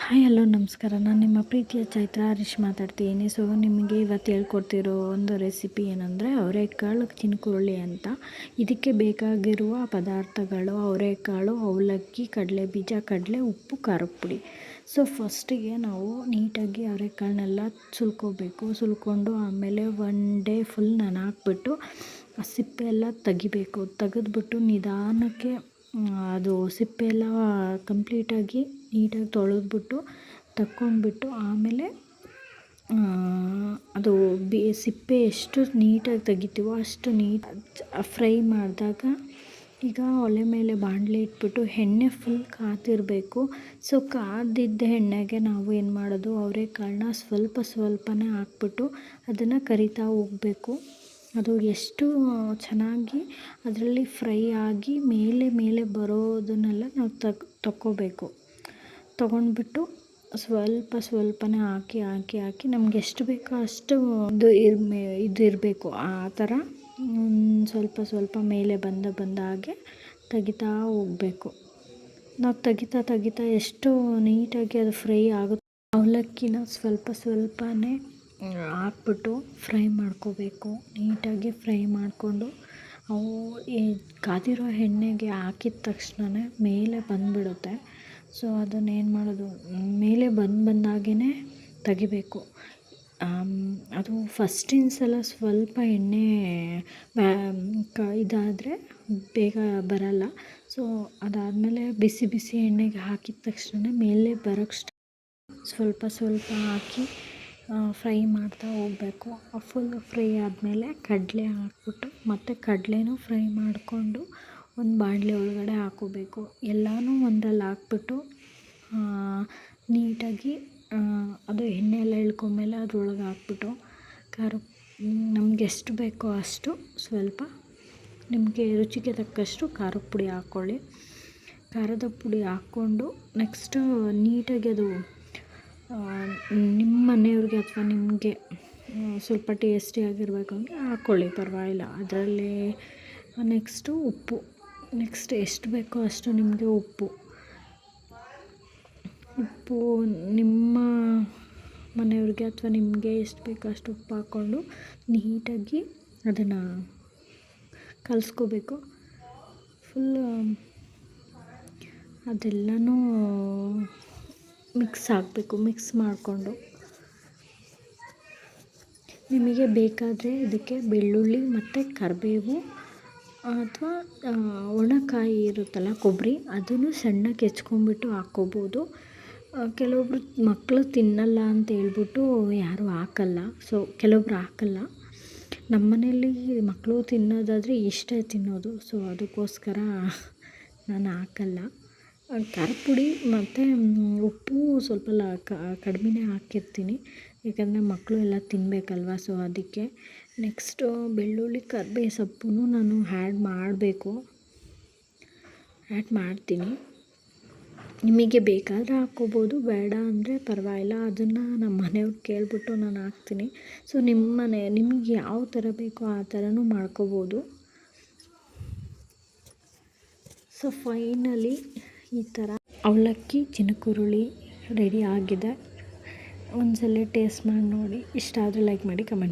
Hi hello ನಮಸ್ಕಾರ. ನಾನು ನಿಮ್ಮ ಪ್ರೀತಿಯ ಚೈತ್ರ ಹರೀಶ್ ಮಾತಾಡ್ತೀನಿ. ನಿಮಗೆ ಇವತ್ತು ಹೇಳ್ಕೊಡ್ತಿರೋ ಒಂದು ರೆಸಿಪಿ ಏನಂದರೆ ಅವರೆಕಾಳು ಚಿನ್ಕುರುಳಿ ಅಂತ. ಇದಕ್ಕೆ ಬೇಕಾಗಿರುವ ಪದಾರ್ಥಗಳು ಅವರೆಕಾಳು, ಅವಲಕ್ಕಿ, ಕಡಲೆಬೀಜ, ಕಡಲೆ, ಉಪ್ಪು, ಖಾರದ ಪುಡಿ. ಫಸ್ಟಿಗೆ ನಾವು ನೀಟಾಗಿ ಅವರೆಕಾಳನ್ನೆಲ್ಲ ಸುಲ್ಕೊಂಡು ಆಮೇಲೆ ಒನ್ ಡೇ ಫುಲ್ ಹಾಕ್ಬಿಟ್ಟು ಆ ಸಿಪ್ಪೆ ಎಲ್ಲ ತೆಗಿಬೇಕು. ತೆಗೆದ್ಬಿಟ್ಟು ನಿಧಾನಕ್ಕೆ ಅದು ಸಿಪ್ಪೆ ಎಲ್ಲ ಕಂಪ್ಲೀಟಾಗಿ ನೀಟಾಗಿ ತೊಳೆದ್ಬಿಟ್ಟು ತಕ್ಕೊಂಡ್ಬಿಟ್ಟು ಆಮೇಲೆ ಅದು ಸಿಪ್ಪೆ ಎಷ್ಟು ನೀಟಾಗಿ ತೆಗಿತೀವೋ ಅಷ್ಟು ಫ್ರೈ ಮಾಡಿದಾಗ ಈಗ ಒಲೆ ಮೇಲೆ ಬಾಣಲೆ ಇಟ್ಬಿಟ್ಟು ಎಣ್ಣೆ ಫುಲ್ ಕಾದಿರಬೇಕು. ಕಾದಿದ್ದ ಎಣ್ಣೆಗೆ ನಾವು ಏನು ಮಾಡೋದು, ಅವರೆಕಾಳನ್ನ ಸ್ವಲ್ಪನೇ ಹಾಕ್ಬಿಟ್ಟು ಅದನ್ನು ಕರಿತಾ ಹೋಗಬೇಕು. ಅದು ಎಷ್ಟು ಚೆನ್ನಾಗಿ ಅದರಲ್ಲಿ ಫ್ರೈ ಆಗಿ ಮೇಲೆ ಬರೋದನ್ನೆಲ್ಲ ನಾವು ತಗೋಬೇಕು. ತೊಗೊಂಡ್ಬಿಟ್ಟು ಸ್ವಲ್ಪನೇ ಹಾಕಿ ನಮ್ಗೆ ಎಷ್ಟು ಬೇಕೋ ಅಷ್ಟು ಇದು ಇರಬೇಕು. ಆ ಥರ ಸ್ವಲ್ಪ ಮೇಲೆ ಬಂದ ಹಾಗೆ ತೆಗಿತಾ ಹೋಗಬೇಕು. ನಾವು ತೆಗಿತಾ ಎಷ್ಟು ನೀಟಾಗಿ ಅದು ಫ್ರೈ ಆಗುತ್ತೆ. ಅವಲಕ್ಕಿನ ಸ್ವಲ್ಪನೇ ಹಾಕ್ಬಿಟ್ಟು ಫ್ರೈ ಮಾಡ್ಕೋಬೇಕು. ನೀಟಾಗಿ ಫ್ರೈ ಮಾಡಿಕೊಂಡು ಅವು ಕಾದಿರೋ ಎಣ್ಣೆಗೆ ಹಾಕಿದ ತಕ್ಷಣವೇ ಮೇಲೆ ಬಂದುಬಿಡುತ್ತೆ. ಅದನ್ನೇನು ಮಾಡೋದು, ಮೇಲೆ ಬಂದಾಗೇ ತೆಗಿಬೇಕು. ಅದು ಫಸ್ಟಿನ ಸಲ ಸ್ವಲ್ಪ ಎಣ್ಣೆ ಇದಾದರೆ ಬೇಗ ಬರಲ್ಲ. ಅದಾದಮೇಲೆ ಬಿಸಿ ಎಣ್ಣೆಗೆ ಹಾಕಿದ ತಕ್ಷಣ ಮೇಲೆ ಬರೋಕ್ಕೆ ಸ್ವಲ್ಪ ಹಾಕಿ ಫ್ರೈ ಮಾಡ್ತಾ ಹೋಗಬೇಕು. ಫುಲ್ ಫ್ರೈ ಆದಮೇಲೆ ಕಡಲೆ ಹಾಕ್ಬಿಟ್ಟು ಮತ್ತು ಕಡಲೆನೂ ಫ್ರೈ ಮಾಡಿಕೊಂಡು ಒಂದು ಬಾಣಲೆ ಒಳಗಡೆ ಹಾಕ್ಕೋಬೇಕು. ಎಲ್ಲನೂ ಒಂದರಲ್ಲಿ ಹಾಕ್ಬಿಟ್ಟು ನೀಟಾಗಿ ಅದು ಎಣ್ಣೆ ಎಲ್ಲ ಇಳ್ಕೊಂಡ್ಮೇಲೆ ಅದ್ರೊಳಗೆ ಹಾಕ್ಬಿಟ್ಟು ನಮ್ಗೆ ಎಷ್ಟು ಬೇಕೋ ಅಷ್ಟು ಸ್ವಲ್ಪ ನಿಮಗೆ ರುಚಿಗೆ ತಕ್ಕಷ್ಟು ಖಾರದ ಪುಡಿ ಹಾಕ್ಕೊಳ್ಳಿ. ಖಾರದ ಪುಡಿ ಹಾಕ್ಕೊಂಡು ನೆಕ್ಸ್ಟು ನೀಟಾಗಿ ಅದು ನಿಮ್ಮ ಮನೆಯವ್ರಿಗೆ ಅಥವಾ ನಿಮಗೆ ಸ್ವಲ್ಪ ಟೇಸ್ಟಿಯಾಗಿರಬೇಕು ಅಂದರೆ ಹಾಕ್ಕೊಳ್ಳಿ, ಪರವಾಗಿಲ್ಲ. ಅದರಲ್ಲಿ ನೆಕ್ಸ್ಟು ಉಪ್ಪು, ಎಷ್ಟು ಬೇಕೋ ಅಷ್ಟು ನಿಮಗೆ ಉಪ್ಪು ನಿಮ್ಮ ಮನೆಯವ್ರಿಗೆ ಅಥವಾ ನಿಮಗೆ ಎಷ್ಟು ಬೇಕೋ ಅಷ್ಟು ಉಪ್ಪು ಹಾಕ್ಕೊಂಡು ನೀಟಾಗಿ ಅದನ್ನು ಕಲಿಸ್ಕೋಬೇಕು. ಅದೆಲ್ಲನೂ ಮಿಕ್ಸ್ ಮಾಡಿಕೊಂಡು ನಿಮಗೆ ಬೇಕಾದರೆ ಇದಕ್ಕೆ ಬೆಳ್ಳುಳ್ಳಿ ಮತ್ತು ಕರಿಬೇವು ಅಥವಾ ಒಣಕಾಯಿ ಇರುತ್ತಲ್ಲ, ಕೊಬ್ಬರಿ, ಅದನ್ನು ಸಣ್ಣಗೆ ಹೆಚ್ಕೊಂಡ್ಬಿಟ್ಟು ಹಾಕ್ಕೋಬೋದು. ಕೆಲವೊಬ್ರು ಮಕ್ಕಳು ತಿನ್ನಲ್ಲ ಅಂತ ಹೇಳ್ಬಿಟ್ಟು ಯಾರೂ ಹಾಕಲ್ಲ. ಕೆಲವೊಬ್ರು ಹಾಕಲ್ಲ. ನಮ್ಮ ಮನೆಯಲ್ಲಿ ಮಕ್ಕಳು ತಿನ್ನೋದಾದರೆ ಇಷ್ಟೇ ತಿನ್ನೋದು. ಅದಕ್ಕೋಸ್ಕರ ನಾನು ಹಾಕಲ್ಲ. ಖಾರದ ಪುಡಿ ಮತ್ತು ಉಪ್ಪು ಸ್ವಲ್ಪ ಕಡಿಮೆನೇ ಹಾಕಿರ್ತೀನಿ, ಯಾಕಂದರೆ ಮಕ್ಕಳು ಎಲ್ಲ ತಿನ್ನಬೇಕಲ್ವ. ಅದಕ್ಕೆ ನೆಕ್ಸ್ಟು ಬೆಳ್ಳುಳ್ಳಿ ಕರಿಬೇವು ಸೊಪ್ಪು ನಾನು ಆ್ಯಡ್ ಮಾಡ್ತೀನಿ. ನಿಮಗೆ ಬೇಕಾದರೆ ಹಾಕ್ಕೋಬೋದು, ಬೇಡ ಅಂದರೆ ಪರವಾಗಿಲ್ಲ. ಅದನ್ನು ನಮ್ಮ ಮನೆಯವ್ರು ಕೇಳಿಬಿಟ್ಟು ನಾನು ಹಾಕ್ತೀನಿ. ನಿಮಗೆ ಯಾವ ಥರ ಬೇಕೋ ಆ ಥರನೂ ಮಾಡ್ಕೋಬೋದು. ಫೈನಲಿ ಈ ಥರ ಅವಲಕ್ಕಿ ಚಿನ್ಕುರುಳಿ ರೆಡಿ ಆಗಿದೆ. ಒಂದ್ಸಲ ಟೇಸ್ಟ್ ಮಾಡಿ ನೋಡಿ. ಇಷ್ಟ ಆದರೆ ಲೈಕ್ ಮಾಡಿ, ಕಮೆಂಟ್